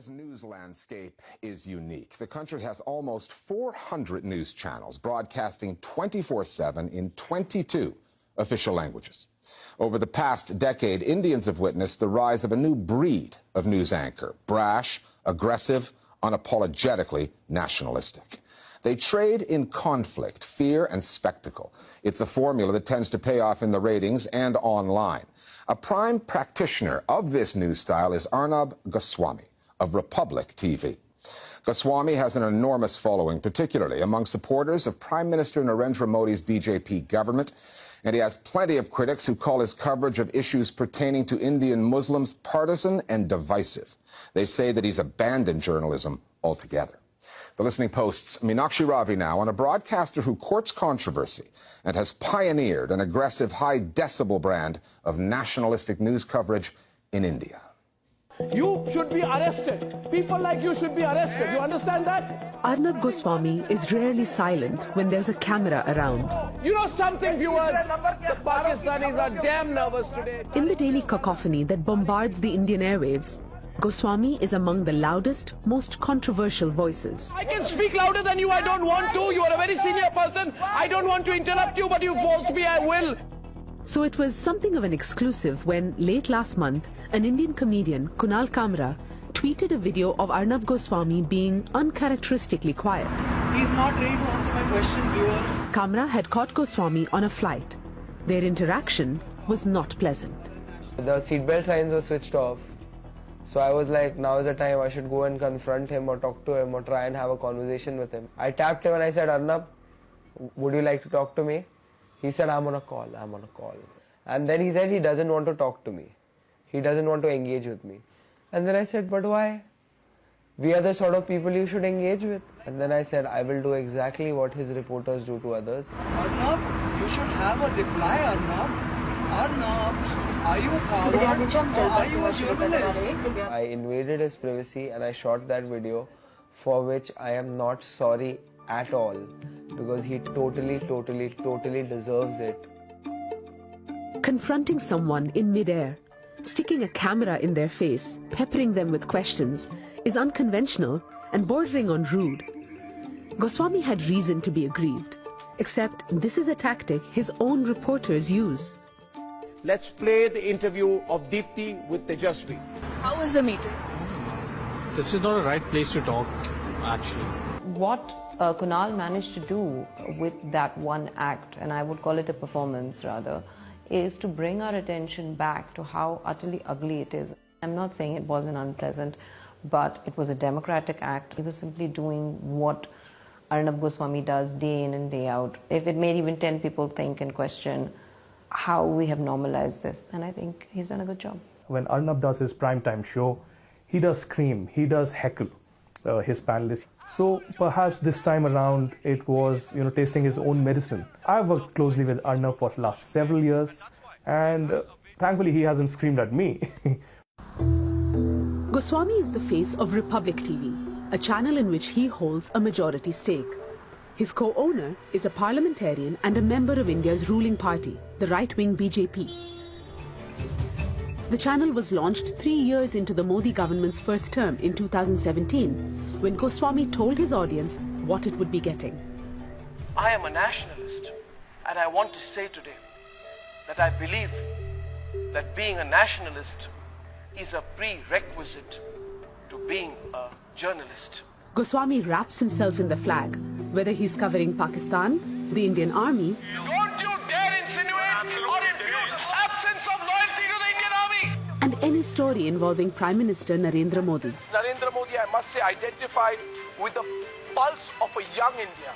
India's news landscape is unique. The country has almost 400 news channels broadcasting 24/7 in 22 official languages. Over the past decade, Indians have witnessed the rise of a new breed of news anchor, brash, aggressive, unapologetically nationalistic. They trade in conflict, fear, and spectacle. It's a formula that tends to pay off in the ratings and online. A prime practitioner of this news style is Arnab Goswami of Republic TV. Goswami has an enormous following, particularly among supporters of Prime Minister Narendra Modi's BJP government, and he has plenty of critics who call his coverage of issues pertaining to Indian Muslims partisan and divisive. They say that he's abandoned journalism altogether. The Listening Post's Meenakshi Ravi now on a broadcaster who courts controversy and has pioneered an aggressive, high-decibel brand of nationalistic news coverage in India. You should be arrested. People like you should be arrested. You understand that? Arnab Goswami is rarely silent when there's a camera around. You know something, viewers? The Pakistanis are damn nervous today. In the daily cacophony that bombards the Indian airwaves, Goswami is among the loudest, most controversial voices. I can speak louder than you. I don't want to. You are a very senior person. I don't want to interrupt you, but you forced me. I will. So it was something of an exclusive when, late last month, an Indian comedian, Kunal Kamra, tweeted a video of Arnab Goswami being uncharacteristically quiet. He's not ready to answer my question, viewers. Kamra had caught Goswami on a flight. Their interaction was not pleasant. The seatbelt signs were switched off. So I was like, now is the time I should go and confront him or talk to him or try and have a conversation with him. I tapped him and I said, Arnab, would you like to talk to me? He said, I'm on a call. And then he said he doesn't want to talk to me. He doesn't want to engage with me. And then I said, but why? We are the sort of people you should engage with. And then I said, I will do exactly what his reporters do to others. Arnab, you should have a reply, Arnab. Arnab, are you a coward or are you a journalist? I invaded his privacy and I shot that video, for which I am not sorry at all, because he totally deserves it. Confronting someone in midair, sticking a camera in their face, peppering them with questions, is unconventional and bordering on rude. Goswami had reason to be aggrieved, except this is a tactic his own reporters use. Let's play the interview of Deepthi with Tejasvi. How was the meeting? This is not a right place to talk, actually. What Kunal managed to do with that one act, and I would call it a performance rather, is to bring our attention back to how utterly ugly it is. I'm not saying it wasn't unpleasant, but it was a democratic act. He was simply doing what Arnab Goswami does day in and day out. If it made even 10 people think and question how we have normalized this, and I think he's done a good job. When Arnab does his primetime show, he does scream, he does heckle his panelists. So perhaps this time around it was, tasting his own medicine. I've worked closely with Arnab for the last several years, and thankfully he hasn't screamed at me. Goswami is the face of Republic TV, a channel in which he holds a majority stake. His co-owner is a parliamentarian and a member of India's ruling party, the right-wing BJP. The channel was launched 3 years into the Modi government's first term in 2017, when Goswami told his audience what it would be getting. I am a nationalist, and I want to say today that I believe that being a nationalist is a prerequisite to being a journalist. Goswami wraps himself in the flag, whether he's covering Pakistan, the Indian Army, Don't you dare insinuate or impute absence of loyalty to the Indian Army! and any story involving Prime Minister Narendra Modi. Narendra Modi, I must say, identified with the pulse of a young India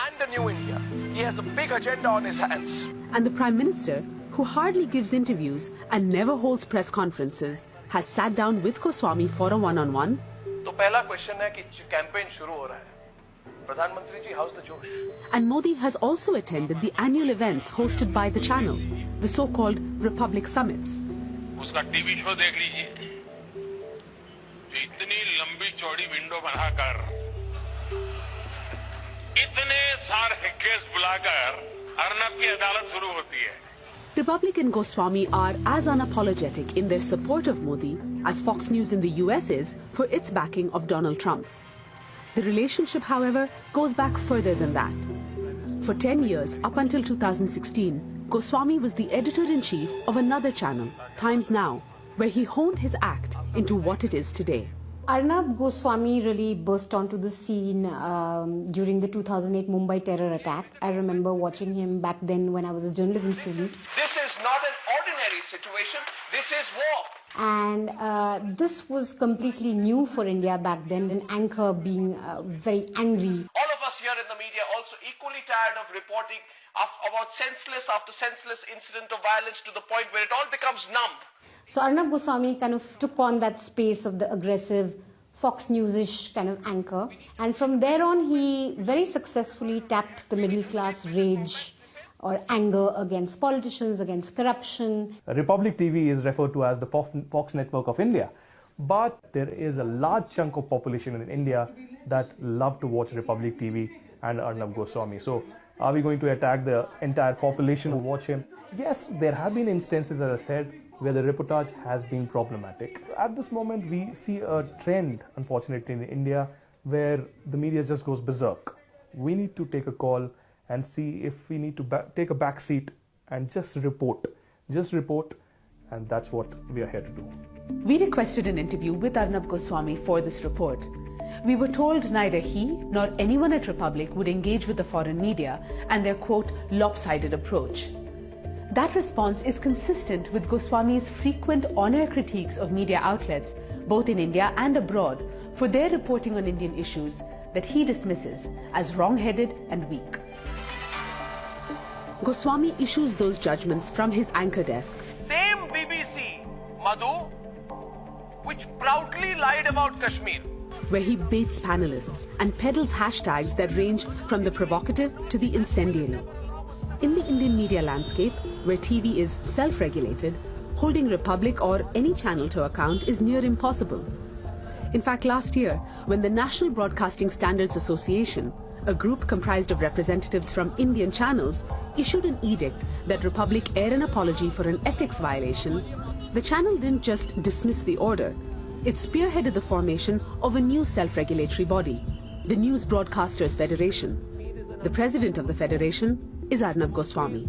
and a new India. He has a big agenda on his hands. And the Prime Minister, who hardly gives interviews and never holds press conferences, has sat down with Goswami for a one-on-one. तो पहला question है कि campaign शुरू हो रहा है। प्रधानमंत्री जी, how's the जोश? And Modi has also attended the annual events hosted by the channel, the so-called Republic Summits. उसका टीवी शो देख लीजिए, जो इतनी लंबी चौड़ी विंडो बनाकर इतने सारे केस बुलाकर अर्नब की अदालत शुरू होती है। Republic and Goswami are as unapologetic in their support of Modi as Fox News in the US is for its backing of Donald Trump. The relationship, however, goes back further than that. For 10 years, up until 2016, Goswami was the editor-in-chief of another channel, Times Now, where he honed his act into what it is today. Arnab Goswami really burst onto the scene during the 2008 Mumbai terror attack. I remember watching him back then when I was a journalism student. This is not an ordinary situation. This is war. And this was completely new for India back then, an anchor being very angry. All of us here in the media also equally tired of reporting about senseless after senseless incident of violence to the point where it all becomes numb. So Arnab Goswami kind of took on that space of the aggressive Fox News-ish kind of anchor. And from there on, he very successfully tapped the middle class rage or anger against politicians, against corruption. Republic TV is referred to as the Fox network of India. But there is a large chunk of population in India that love to watch Republic TV and Arnab Goswami. So are we going to attack the entire population who watch him? Yes, there have been instances, as I said, where the reportage has been problematic. At this moment, we see a trend, unfortunately, in India, where the media just goes berserk. We need to take a call and see if we need to take a back seat and just report, and that's what we are here to do. We requested an interview with Arnab Goswami for this report. We were told neither he nor anyone at Republic would engage with the foreign media and their, quote, lopsided approach. That response is consistent with Goswami's frequent on-air critiques of media outlets, both in India and abroad, for their reporting on Indian issues that he dismisses as wrong-headed and weak. Goswami issues those judgments from his anchor desk. Same BBC, Madhu, which proudly lied about Kashmir. Where he baits panelists and peddles hashtags that range from the provocative to the incendiary. In the Indian media landscape, where TV is self-regulated, holding Republic or any channel to account is near impossible. In fact, last year, when the National Broadcasting Standards Association, a group comprised of representatives from Indian channels, issued an edict that Republic air an apology for an ethics violation, the channel didn't just dismiss the order. It spearheaded the formation of a new self-regulatory body, the News Broadcasters Federation. The president of the federation is Arnab Goswami.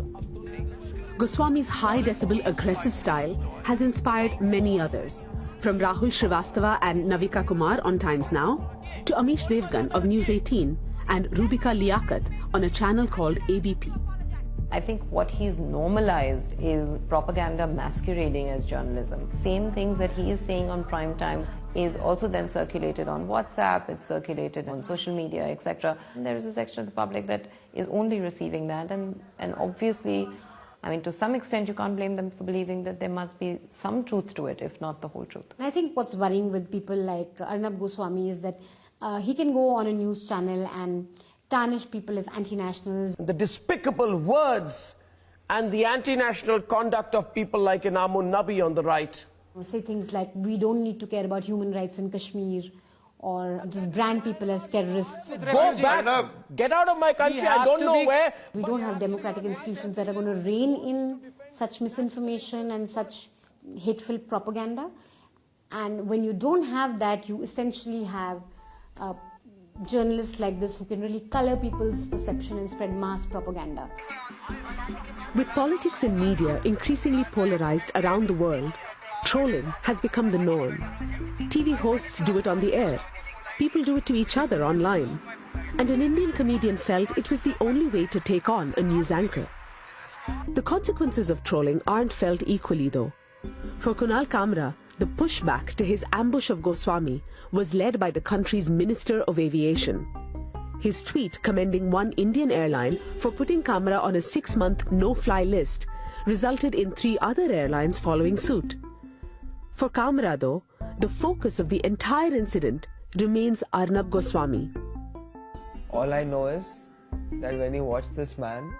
Goswami's high-decibel aggressive style has inspired many others, from Rahul Srivastava and Navika Kumar on Times Now, to Amish Devgan of News 18 and Rubika Liaquat on a channel called ABP. I think what he's normalized is propaganda masquerading as journalism. Same things that he is saying on prime time is also then circulated on WhatsApp, it's circulated on social media, etc. And there is a section of the public that is only receiving that, and obviously, I mean, to some extent you can't blame them for believing that there must be some truth to it, if not the whole truth. I think what's worrying with people like Arnab Goswami is that he can go on a news channel and tarnish people as anti-nationals. The despicable words and the anti-national conduct of people like Inamun Nabi on the right. Say things like, we don't need to care about human rights in Kashmir, or just brand people as terrorists. Go back, get out of my country, I don't know where. We don't have democratic institutions that are going to rein in such misinformation and such hateful propaganda. And when you don't have that, you essentially have journalists like this who can really color people's perception and spread mass propaganda. With politics and media increasingly polarized around the world, trolling has become the norm. TV hosts do it on the air. People do it to each other online. And an Indian comedian felt it was the only way to take on a news anchor. The consequences of trolling aren't felt equally, though. For Kunal Kamra, the pushback to his ambush of Goswami was led by the country's Minister of Aviation. His tweet commending one Indian airline for putting Kamra on a 6-month no-fly list resulted in 3 other airlines following suit. For Kamra, though, the focus of the entire incident remains Arnab Goswami. All I know is that when you watch this man,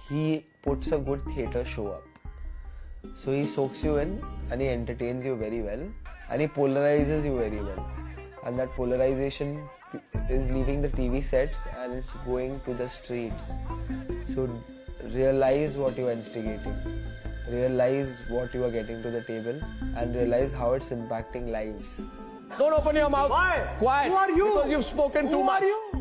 he puts a good theatre show up. So he soaks you in and he entertains you very well and he polarizes you very well. And that polarization is leaving the TV sets and it's going to the streets. So realize what you're instigating. realize what you are getting to the table and realize how it's impacting lives. Don't open your mouth. Why? Quiet. Who are you? Because you've spoken too much. Who are you?